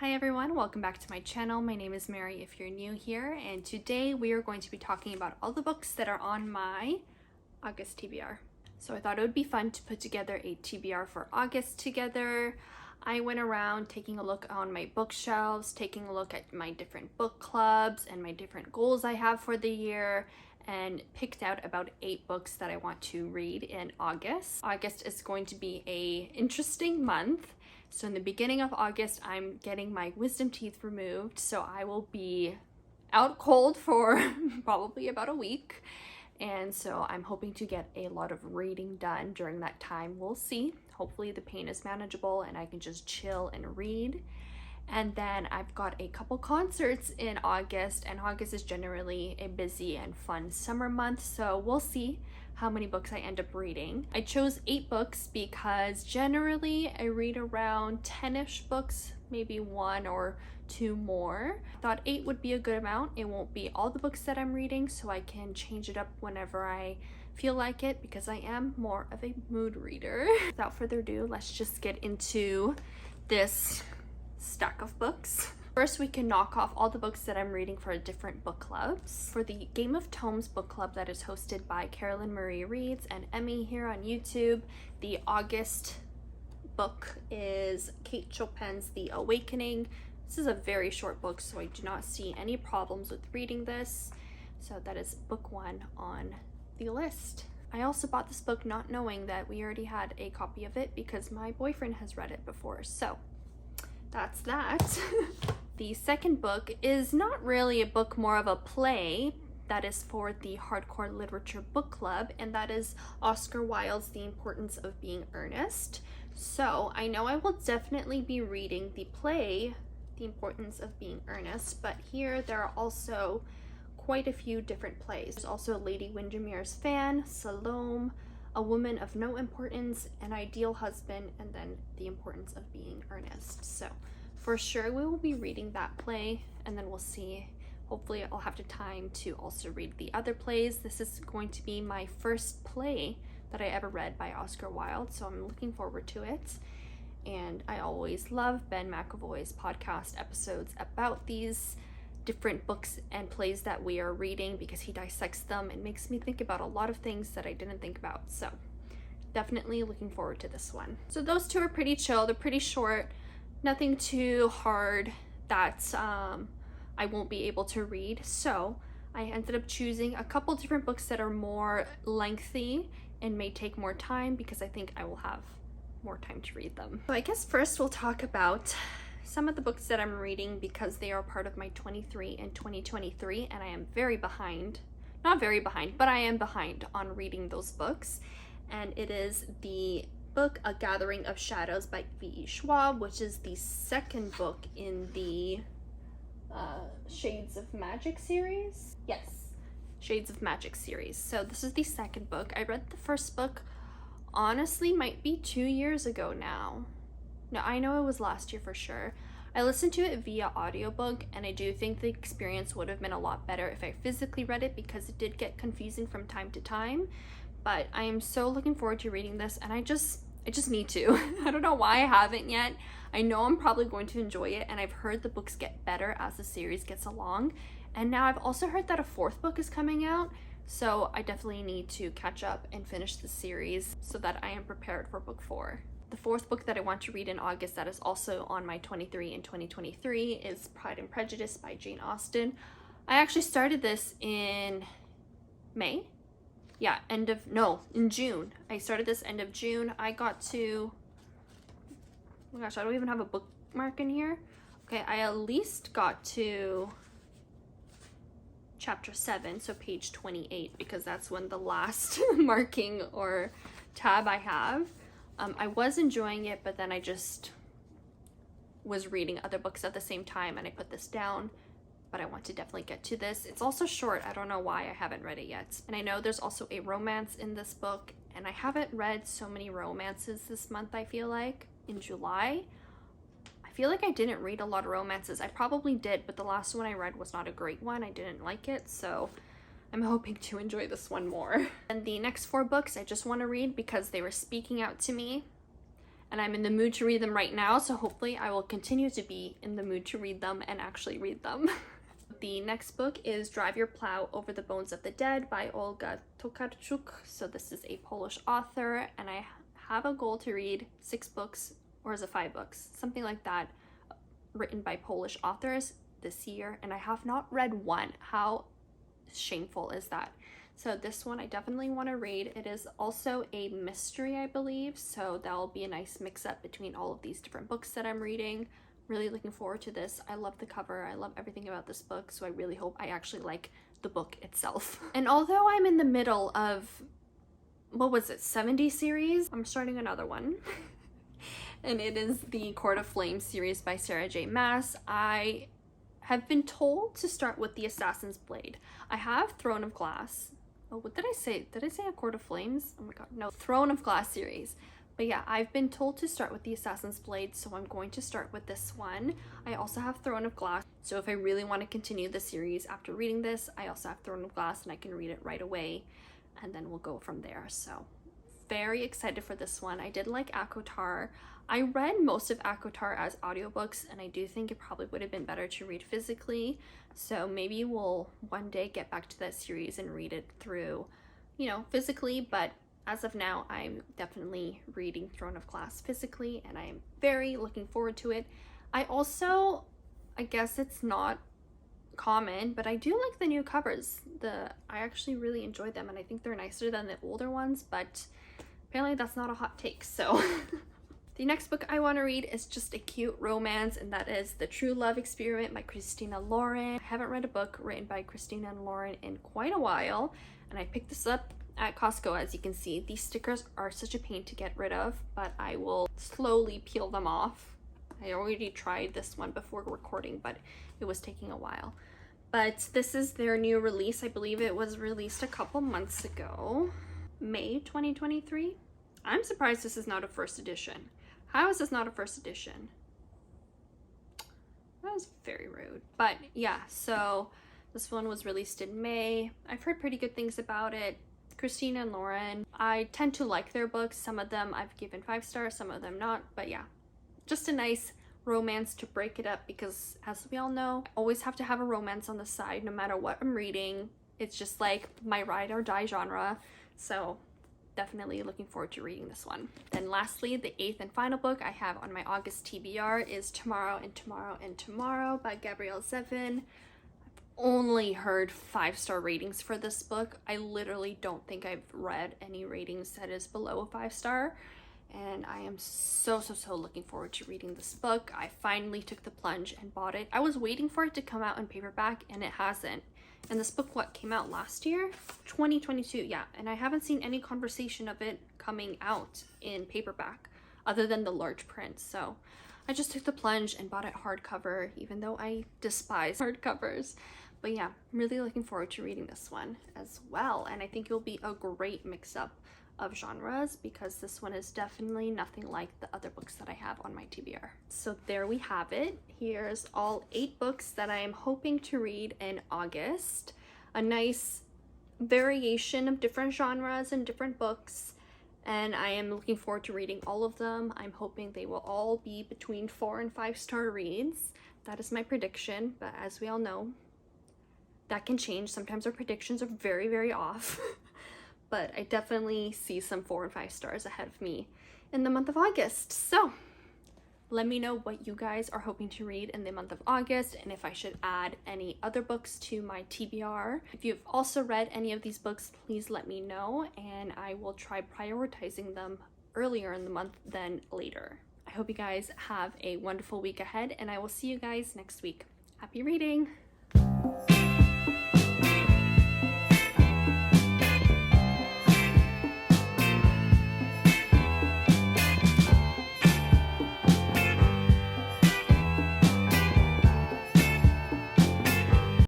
Hi everyone, welcome back to my channel. My name is Mary if you're new here, and today we are going to be talking about all the books that are on my August TBR. So I thought it would be fun to put together a TBR for August together. I went around taking a look on my bookshelves, taking a look at my different book clubs and my different goals I have for the year, and picked out about 8 books that I want to read in August. August is going to be an interesting month. So in the beginning of August, I'm getting my wisdom teeth removed, so I will be out cold for probably about a week. And so I'm hoping to get a lot of reading done during that time. We'll see. Hopefully the pain is manageable and I can just chill and read. And then I've got a couple concerts in August, and August is generally a busy and fun summer month, so we'll see how many books I end up reading. I chose 8 books because generally I read around 10-ish books, maybe 1 or 2 more. I thought 8 would be a good amount. It won't be all the books that I'm reading, so I can change it up whenever I feel like it, because I am more of a mood reader. Without further ado, let's just get into this stack of books. First, we can knock off all the books that I'm reading for different book clubs. For the Game of Tomes book club that is hosted by Carolyn Marie Reads and Emmy here on YouTube, the August book is Kate Chopin's The Awakening. This is a very short book, so I do not see any problems with reading this. So that is book 1 on the list. I also bought this book not knowing that we already had a copy of it because my boyfriend has read it before, so that's that. The second book is not really a book, more of a play that is for the Hardcore Literature Book Club, and that is Oscar Wilde's The Importance of Being Earnest. So I know I will definitely be reading the play, The Importance of Being Earnest, but here there are also quite a few different plays. There's also Lady Windermere's Fan, Salome, A Woman of No Importance, An Ideal Husband, and then The Importance of Being Earnest. So for sure we will be reading that play, and then we'll see. Hopefully I'll have the time to also read the other plays. This is going to be my first play that I ever read by Oscar Wilde, so I'm looking forward to it. And I always love Ben McAvoy's podcast episodes about these different books and plays that we are reading, because he dissects them and makes me think about a lot of things that I didn't think about. So definitely looking forward to this one. So those 2 are pretty chill. They're pretty short, nothing too hard that I won't be able to read. So I ended up choosing a couple different books that are more lengthy and may take more time, because I think I will have more time to read them. So I guess first we'll talk about some of the books that I'm reading, because they are part of my 23 and 2023, and I am very behind. Not very behind, but I am behind on reading those books. And it is the book A Gathering of Shadows by V.E. Schwab, which is the second book in the Shades of Magic series. Yes, Shades of Magic series. So this is the second book. I read the first book, honestly, might be 2 years ago now. No, I know it was last year for sure. I listened to it via audiobook, and I do think the experience would have been a lot better if I physically read it, because it did get confusing from time to time. But I am so looking forward to reading this, and I just need to. I don't know why I haven't yet. I know I'm probably going to enjoy it, and I've heard the books get better as the series gets along. And now I've also heard that a 4th book is coming out, so I definitely need to catch up and finish the series so that I am prepared for book 4. The 4th book that I want to read in August that is also on my 23 and 2023 is Pride and Prejudice by Jane Austen. I actually started this in May. Yeah, in June. I started this end of June. I got to, oh my gosh, I don't even have a bookmark in here. Okay, I at least got to chapter 7, so page 28, because that's when the last marking or tab I have. I was enjoying it, but then I just was reading other books at the same time, and I put this down, but I want to definitely get to this. It's also short. I don't know why I haven't read it yet. And I know there's also a romance in this book, and I haven't read so many romances this month, I feel like. In July, I feel like I didn't read a lot of romances. I probably did, but the last one I read was not a great one. I didn't like it, so I'm hoping to enjoy this one more. And the next 4 books I just want to read because they were speaking out to me, and I'm in the mood to read them right now, so hopefully I will continue to be in the mood to read them and actually read them. The next book is Drive Your Plow Over the Bones of the Dead by Olga Tokarczuk. So this is a Polish author, and I have a goal to read 6 books, or is it 5 books? Something like that, written by Polish authors this year, and I have not read one. How shameful is that? So this one I definitely want to read. It is also a mystery, I believe, so that'll be a nice mix-up between all of these different books that I'm reading. Really looking forward to this. I love the cover. I love everything about this book, so I really hope I actually like the book itself. And although I'm in the middle of, what was it, 70 series? I'm starting another one. And it is the Court of Flames series by Sarah J. Maas. I have been told to start with the Assassin's Blade. I have Throne of Glass. Oh, what did I say? Did I say a Court of Flames? Oh my god, no. Throne of Glass series. But yeah, I've been told to start with the Assassin's Blade, so I'm going to start with this one. I also have Throne of Glass, so if I really want to continue the series after reading this, I also have Throne of Glass and I can read it right away, and then we'll go from there. So very excited for this one. I did like ACOTAR. I read most of ACOTAR as audiobooks, and I do think it probably would have been better to read physically. So maybe we'll one day get back to that series and read it through, you know, physically. But as of now, I'm definitely reading Throne of Glass physically, and I'm very looking forward to it. I also, I guess it's not common, but I do like the new covers. I actually really enjoy them, and I think they're nicer than the older ones, but apparently that's not a hot take, so. The next book I want to read is just a cute romance, and that is The True Love Experiment by Christina Lauren. I haven't read a book written by Christina and Lauren in quite a while, and I picked this up at Costco. As you can see, these stickers are such a pain to get rid of, but I will slowly peel them off. I already tried this one before recording, but it was taking a while. But this is their new release. I believe it was released a couple months ago, May 2023. I'm surprised this is not a first edition. How is this not a first edition? That was very rude. But yeah, so this one was released in May. I've heard pretty good things about it. Christina and Lauren, I tend to like their books. Some of them I've given 5 stars, some of them not. But yeah, just a nice romance to break it up, because as we all know, I always have to have a romance on the side no matter what I'm reading. It's just like my ride or die genre. So definitely looking forward to reading this one. Then lastly, the 8th and final book I have on my August TBR is Tomorrow and Tomorrow and Tomorrow by Gabrielle Zevin. I've only heard 5-star ratings for this book. I literally don't think I've read any ratings that is below a 5-star, and I am so looking forward to reading this book. I finally took the plunge and bought it. I was waiting for it to come out in paperback, and it hasn't. And this book, what, came out last year? 2022, yeah. And I haven't seen any conversation of it coming out in paperback other than the large print. So I just took the plunge and bought it hardcover, even though I despise hardcovers. But yeah, I'm really looking forward to reading this one as well. And I think it'll be a great mix-up of genres, because this one is definitely nothing like the other books that I have on my TBR. So there we have it. Here's all 8 books that I am hoping to read in August. A nice variation of different genres and different books, and I am looking forward to reading all of them. I'm hoping they will all be between 4 and 5-star reads. That is my prediction, but as we all know, that can change. Sometimes our predictions are very off. But I definitely see some 4 and 5 stars ahead of me in the month of August. So let me know what you guys are hoping to read in the month of August, and if I should add any other books to my TBR. If you've also read any of these books, please let me know, and I will try prioritizing them earlier in the month than later. I hope you guys have a wonderful week ahead, and I will see you guys next week. Happy reading!